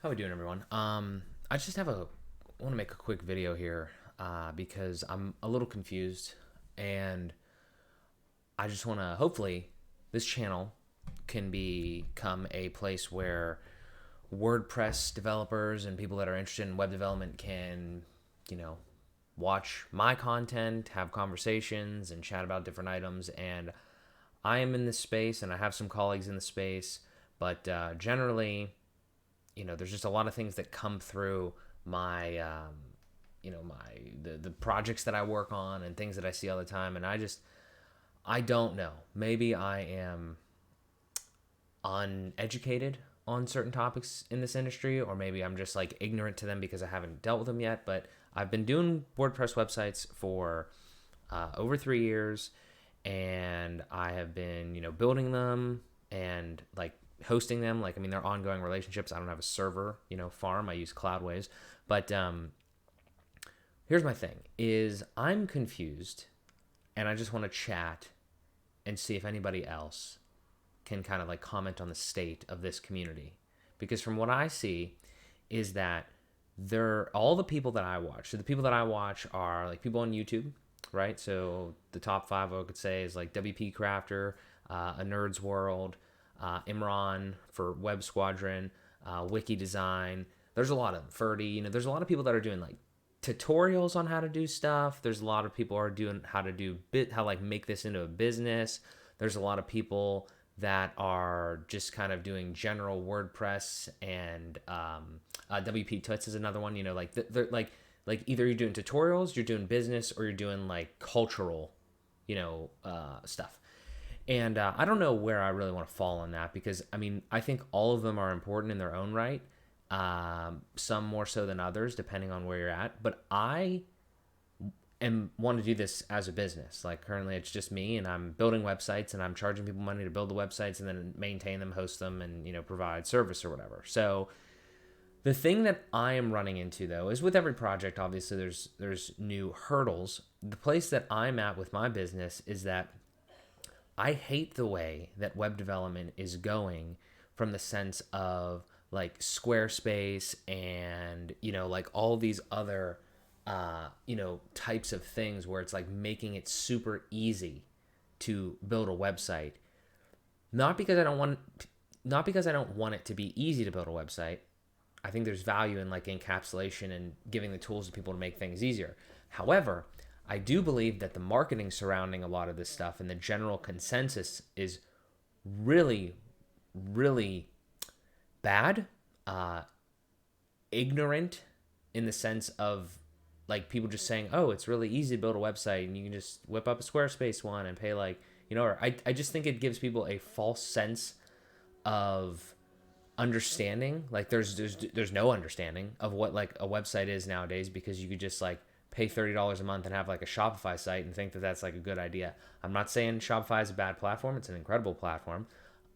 How we doing, everyone? I just want to make a quick video here because I'm a little confused, and I just want to hopefully this channel can become a place where WordPress developers and people that are interested in web development can, you know, watch my content, have conversations, and chat about different items. And I am in this space, and I have some colleagues in the space, but generally, there's just a lot of things that come through my, the projects that I work on and things that I see all the time, and I don't know. Maybe I am uneducated on certain topics in this industry, or maybe I'm just like ignorant to them because I haven't dealt with them yet. But I've been doing WordPress websites for over 3 years, and I have been, building them and like hosting them. Like, I mean, they're ongoing relationships. I don't have a server, farm. I use Cloudways. But here's my thing: is I'm confused, and I just want to chat and see if anybody else can kind of like comment on the state of this community. Because from what I see is that all the people that I watch. So the people that I watch are like people on YouTube, right? So the top five I could say is like WP Crafter, A Nerd's World, Imran for Web Squadron, Wiki Design. There's a lot of them. Ferdy. There's a lot of people that are doing like tutorials on how to do stuff. There's a lot of people who are doing how like make this into a business. There's a lot of people that are just kind of doing general WordPress, and WP Tuts is another one. Like they're like either you're doing tutorials, you're doing business, or you're doing like cultural, stuff. And I don't know where I really want to fall on that, because I mean, I think all of them are important in their own right. Some more so than others, depending on where you're at. But I want to do this as a business. Like currently it's just me, and I'm building websites, and I'm charging people money to build the websites and then maintain them, host them, and provide service or whatever. So the thing that I am running into, though, is with every project, obviously there's new hurdles. The place that I'm at with my business is that I hate the way that web development is going, from the sense of like Squarespace and like all these other types of things, where it's like making it super easy to build a website. Not because I don't want it to be easy to build a website. I think there's value in like encapsulation and giving the tools to people to make things easier. However, I do believe that the marketing surrounding a lot of this stuff and the general consensus is really, really bad, ignorant, in the sense of like people just saying, oh, it's really easy to build a website and you can just whip up a Squarespace one and pay like, or I just think it gives people a false sense of understanding. Like there's no understanding of what like a website is nowadays, because you could just like pay $30 a month and have like a Shopify site and think that that's like a good idea. I'm not saying Shopify is a bad platform. It's an incredible platform.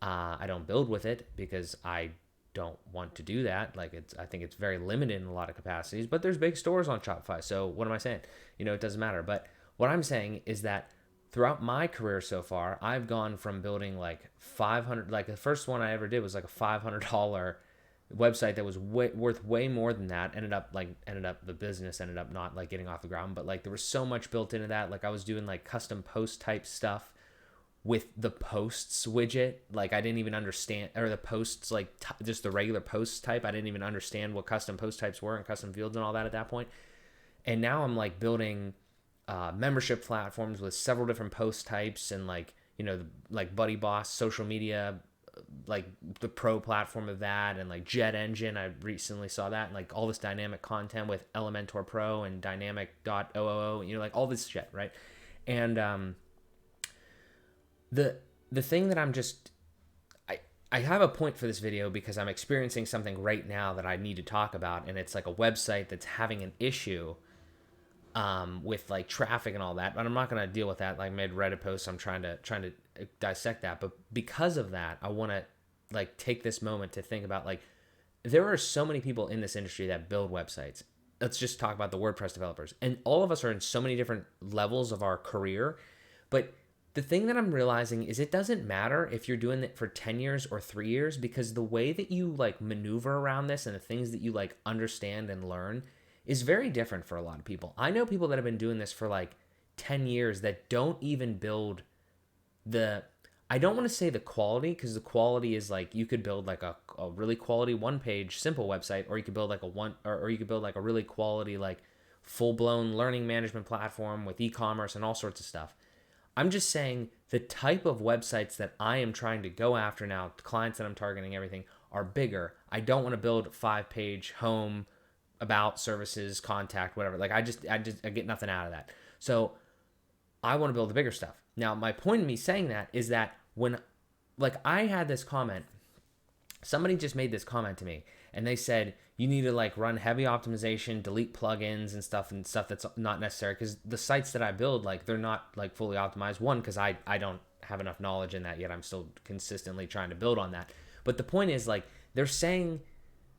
I don't build with it because I don't want to do that. Like I think it's very limited in a lot of capacities, but there's big stores on Shopify. So what am I saying? It doesn't matter. But what I'm saying is that throughout my career so far, I've gone from building like 500, like the first one I ever did was like a $500 website that was worth way more than that. The business ended up not like getting off the ground, but like there was so much built into that. Like I was doing like custom post type stuff with the posts widget. Like I didn't even understand, or the posts, like just the regular post type. I didn't even understand what custom post types were and custom fields and all that at that point. And now I'm like building membership platforms with several different post types, and like, like Buddy Boss social media, like the pro platform of that, and like Jet Engine. I recently saw that, and like all this dynamic content with Elementor Pro and dynamic.000, like all this shit, right? And the thing that I have a point for this video, because I'm experiencing something right now that I need to talk about, and it's like a website that's having an issue with like traffic and all that. But I'm not going to deal with that. Like I made Reddit posts, I'm trying to dissect that. But because of that, I want to like take this moment to think about, like, there are so many people in this industry that build websites. Let's just talk about the WordPress developers, and all of us are in so many different levels of our career. But the thing that I'm realizing is it doesn't matter if you're doing it for 10 years or 3 years, because the way that you like maneuver around this and the things that you like understand and learn is very different for a lot of people. I know people that have been doing this for like 10 years that don't even build the, I don't want to say the quality, because the quality is like you could build like a really quality one page simple website, or you could build like a one or you could build like a really quality like full blown learning management platform with e-commerce and all sorts of stuff. I'm just saying the type of websites that I am trying to go after now, the clients that I'm targeting, everything are bigger. I don't want to build a 5-page home, about, services, contact, whatever. Like I get nothing out of that. So I want to build the bigger stuff. Now, my point in me saying that is that when, like, I had this comment, somebody just made this comment to me, and they said you need to like run heavy optimization, delete plugins and stuff that's not necessary, because the sites that I build, like, they're not like fully optimized. One, because I don't have enough knowledge in that yet. I'm still consistently trying to build on that. But the point is, like, they're saying,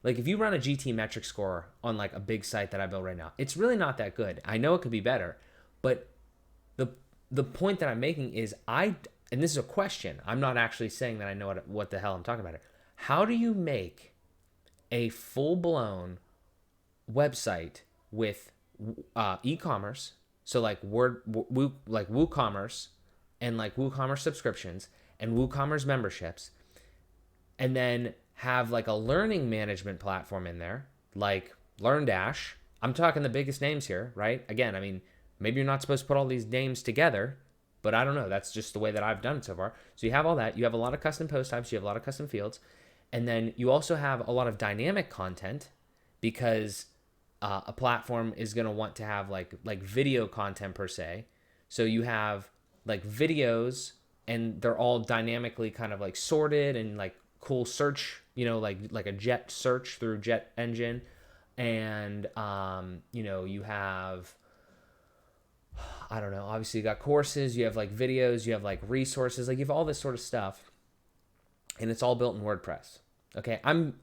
like, if you run a GT metric score on like a big site that I build right now, it's really not that good. I know it could be better, but the point that I'm making is and this is a question. I'm not actually saying that I know what the hell I'm talking about here. How do you make a full-blown website with e-commerce, so like like WooCommerce and like WooCommerce subscriptions and WooCommerce memberships, and then have like a learning management platform in there, like LearnDash? I'm talking the biggest names here, right? Again, I mean, maybe you're not supposed to put all these names together, but I don't know. That's just the way that I've done it so far. So you have all that. You have a lot of custom post types. You have a lot of custom fields. And then you also have a lot of dynamic content, because a platform is going to want to have like video content per se. So you have like videos, and they're all dynamically kind of like sorted and like cool search, like a jet search through jet engine. And, you have, I don't know, obviously you got courses, you have like videos, you have like resources, like you have all this sort of stuff, and it's all built in WordPress. Okay, I'm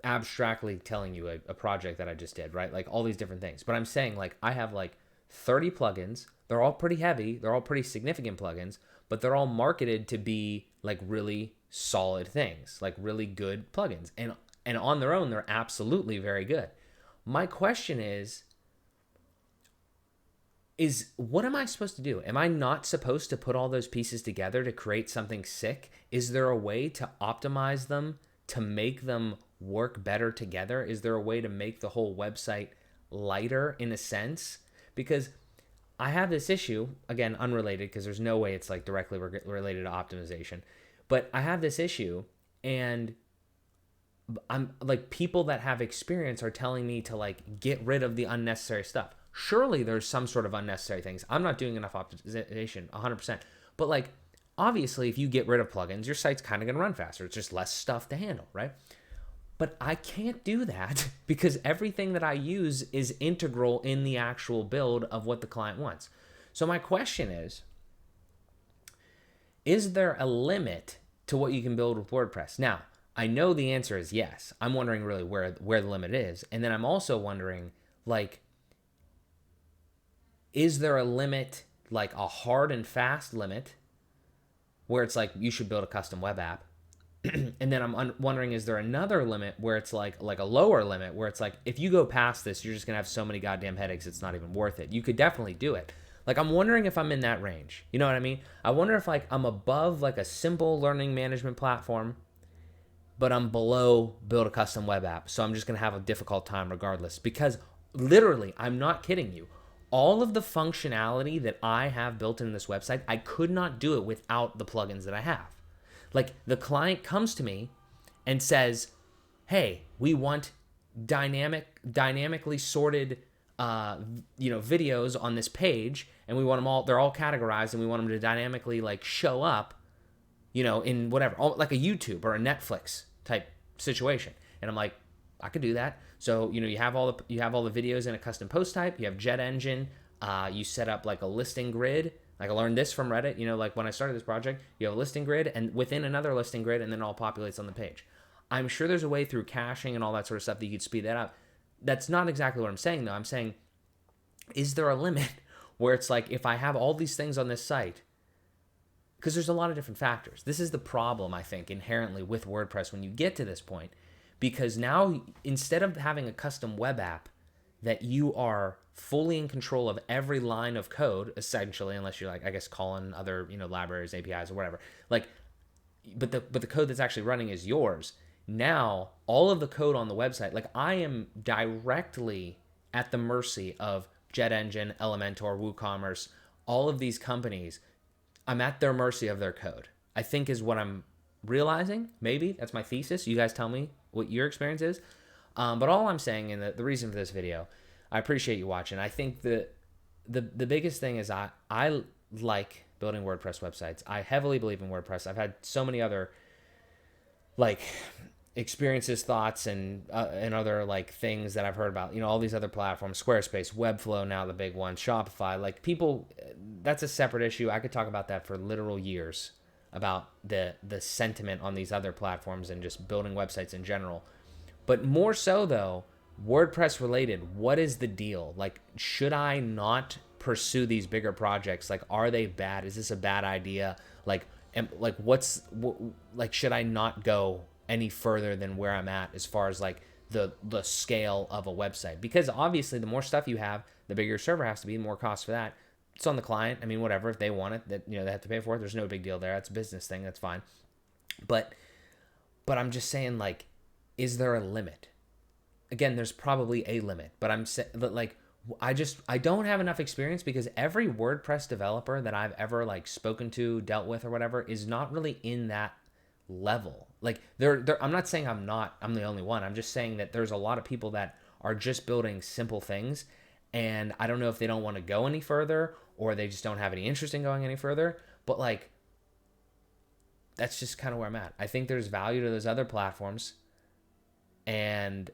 abstractly telling you a project that I just did, right? Like all these different things. But I'm saying, like, I have like 30 plugins. They're all pretty heavy. They're all pretty significant plugins, but they're all marketed to be like really solid things, like really good plugins. And on their own, they're absolutely very good. My question is what am I supposed to do? Am I not supposed to put all those pieces together to create something sick? Is there a way to optimize them, to make them work better together? Is there a way to make the whole website lighter in a sense? Because I have this issue, again, unrelated, because there's no way it's like directly related to optimization, but I have this issue, and I'm like, people that have experience are telling me to like get rid of the unnecessary stuff. Surely there's some sort of unnecessary things. I'm not doing enough optimization, 100%. But like, obviously, if you get rid of plugins, your site's kind of going to run faster. It's just less stuff to handle, right? But I can't do that because everything that I use is integral in the actual build of what the client wants. So my question is there a limit to what you can build with WordPress? Now, I know the answer is yes. I'm wondering really where the limit is. And then I'm also wondering, like, is there a limit, like a hard and fast limit, where it's like you should build a custom web app? And then I'm wondering, is there another limit where it's like a lower limit, where it's like, if you go past this, you're just gonna have so many goddamn headaches, it's not even worth it. You could definitely do it. Like, I'm wondering if I'm in that range. You know what I mean? I wonder if like I'm above like a simple learning management platform, but I'm below build a custom web app. So I'm just gonna have a difficult time regardless, because literally, I'm not kidding you, all of the functionality that I have built in this website, I could not do it without the plugins that I have. Like, the client comes to me and says, hey, we want dynamically sorted videos on this page, and we want them all, they're all categorized, and we want them to dynamically like show up, in whatever, like a YouTube or a Netflix type situation. And I'm like, I could do that. So, you have all the videos in a custom post type. You have jet engine. You set up like a listing grid. Like, I learned this from Reddit. Like when I started this project, you have a listing grid and within another listing grid, and then it all populates on the page. I'm sure there's a way through caching and all that sort of stuff that you could speed that up. That's not exactly what I'm saying, though. I'm saying, is there a limit where it's like, if I have all these things on this site, because there's a lot of different factors. This is the problem, I think, inherently with WordPress when you get to this point, because now instead of having a custom web app that you are fully in control of every line of code, essentially, unless you're like, I guess, calling other, libraries, APIs, or whatever. Like, but the code that's actually running is yours. Now, all of the code on the website, like I am directly at the mercy of Jet Engine, Elementor, WooCommerce, all of these companies. I'm at their mercy of their code, I think is what I'm realizing. Maybe that's my thesis. You guys tell me what your experience is. But all I'm saying, and the reason for this video, I appreciate you watching. I think the biggest thing is I like building WordPress websites. I heavily believe in WordPress. I've had so many other like experiences, thoughts, and other like things that I've heard about. All these other platforms, Squarespace, Webflow, now the big one, Shopify. Like people, that's a separate issue. I could talk about that for literal years about the sentiment on these other platforms and just building websites in general. But more so though, WordPress related, what is the deal? Like, should I not pursue these bigger projects? Like, are they bad? Is this a bad idea? Like should I not go any further than where I'm at as far as like the scale of a website? Because obviously the more stuff you have, the bigger your server has to be, the more cost for that. It's on the client. I mean, whatever, if they want it, that they have to pay for it. There's no big deal there. That's a business thing. That's fine. But I'm just saying, like, is there a limit? Again, there's probably a limit, but I'm saying that like I don't have enough experience, because every WordPress developer that I've ever like spoken to, dealt with, or whatever is not really in that level. Like I'm not saying I'm the only one. I'm just saying that there's a lot of people that are just building simple things, and I don't know if they don't want to go any further or they just don't have any interest in going any further, but like that's just kind of where I'm at. I think there's value to those other platforms, and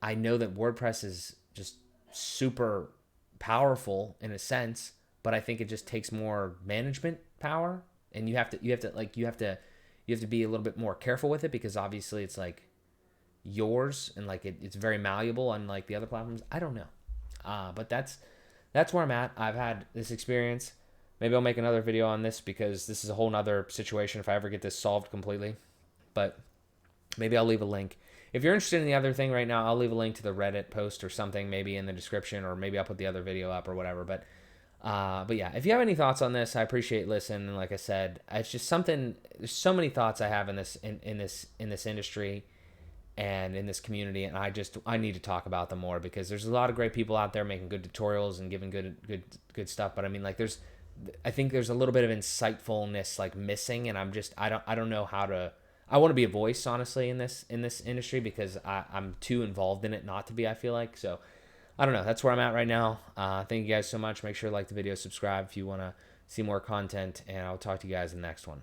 I know that WordPress is just super powerful in a sense, but I think it just takes more management power, and you have to be a little bit more careful with it, because obviously it's like yours, and like it's very malleable, unlike the other platforms. I don't know, but that's where I'm at. I've had this experience. Maybe I'll make another video on this, because this is a whole nother situation if I ever get this solved completely. But maybe I'll leave a link. If you're interested in the other thing right now, I'll leave a link to the Reddit post or something, maybe in the description, or maybe I'll put the other video up or whatever. But yeah, if you have any thoughts on this, I appreciate listening. And like I said, it's just something. There's so many thoughts I have in this industry and in this community, and I need to talk about them more, because there's a lot of great people out there making good tutorials and giving good stuff. But I mean, like I think there's a little bit of insightfulness like missing, and I don't know how to. I want to be a voice, honestly, in this industry, because I'm too involved in it not to be, I feel like. So I don't know. That's where I'm at right now. Thank you guys so much. Make sure to like the video, subscribe if you want to see more content, and I'll talk to you guys in the next one.